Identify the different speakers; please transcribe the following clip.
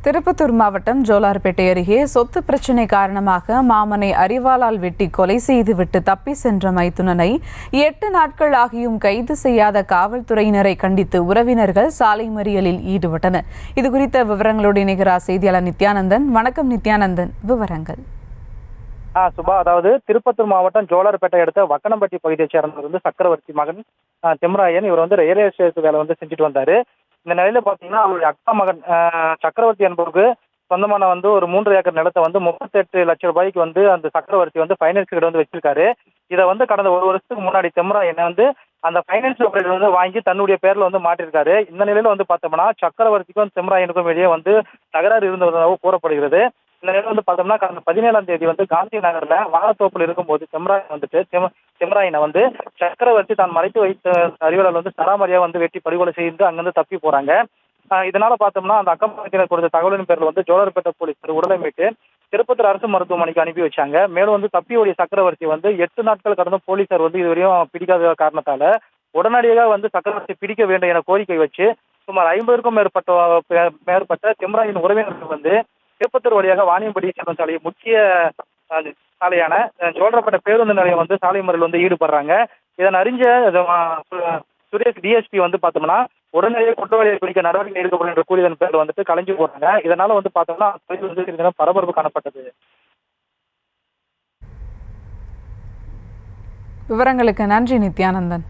Speaker 1: திருப்பத்தூர் மாவட்டம் ஜோலார்பேட்டை அருகே சொத்து பிரச்சினை காரணமாக மாமனை அரிவாளால் வெட்டி கொலை செய்துவிட்டு தப்பி சென்ற மைத்துனனை 8 நாட்கள் ஆகியும் கைது செய்யாத காவல்துறையினரை கண்டித்து உறவினர்கள் சாலை மறியலில் ஈடுபட்டனர். இதுகுறித்த விவரங்களோடு இணைகிறார் செய்தியாளர் நித்யானந்தன். வணக்கம் நித்யானந்தன், விவரங்கள்.
Speaker 2: சுபா, அதாவது திருப்பத்தூர் மாவட்டம் ஜோலார்பேட்டை அடுத்த வக்கனம்பட்டி பகுதியை சேர்ந்தவர் சக்கரவர்த்தி மகன் திம்ராயன். இவர் ரயில்வே ஸ்டேஷன் வேலை செஞ்சுட்டு வந்தாரு. இந்த நிலையில பாத்தீங்கன்னா அவருடைய அக்கா மகன் சக்கரவர்த்தி என்பவருக்கு சொந்தமான ஒரு 3 ஏக்கர் நிலத்தை 38 லட்சம் ரூபாய்க்கு அந்த சக்கரவர்த்தி ஃபைனான்ஸ் கிட்ட வச்சிருக்காரு. இதை கடந்த 1 வருஷத்துக்கு முன்னாடி திம்ராயன் அந்த ஃபைனான்ஸ் ஆபரேட்டர் வாங்கி தன்னுடைய பேர்ல மாற்றிருக்காரு. இந்த நிலையில பார்த்தோம்னா சக்கரவர்த்திக்கும் திம்ராயனுக்கும் வெளியே தகராறு இருந்ததாக கூறப்படுகிறது. இந்த நிலையில பார்த்தோம்னா கடந்த 17ஆம் தேதி காந்தி நகர்ல வாழத்தோப்பில் இருக்கும்போது திம்ராயனை சக்கரவர்த்தி தான் மறைத்து வைத்த அறிவாளர் சராமரியா வெட்டி படுகொலை செய்து அங்கிருந்து தப்பி போறாங்க. இதனால பார்த்தோம்னா அந்த அக்கம் பக்கத்தினர் கொடுத்த தகவலின் பேர்ல ஜோலார்பேட்டை போலீசார் உடலை மீட்டு திருப்பத்தூர் அரசு மருத்துவமனைக்கு அனுப்பி வச்சாங்க. மேலும் தப்பி ஓடிய சக்கரவர்த்தி 8 நாட்கள் கடந்த போலீசார் இதுவரையும் பிடிக்காத காரணத்தால உடனடியாக சக்கரவர்த்தி பிடிக்க வேண்டும் என கோரிக்கை வச்சு சுமார் 50க்கும் மேற்பட்ட திம்ராயின் உறவினர்கள் திருப்பத்தூர் வழியாக வாணியம்படி செல்லும் சாலை முக்கிய சாலையான ஜோலார்பேட்டை பேருந்து நிலையம் சாலை மறியலில் ஈடுபடுறாங்க. இதன் அறிஞ்ச சுரேஷ் டிஎஸ்பி பார்த்தோம்னா உடனடியாக குற்றவாளியை பிடிக்க நடவடிக்கை எடுக்கப்படும் என்ற கூறியதன் பேர் கலைஞ்சு போறாங்க. இதனால பார்த்தோம்னா சிறிது பரபரப்பு காணப்பட்டது.
Speaker 1: விவரங்களுக்கு நன்றி நித்யானந்தன்.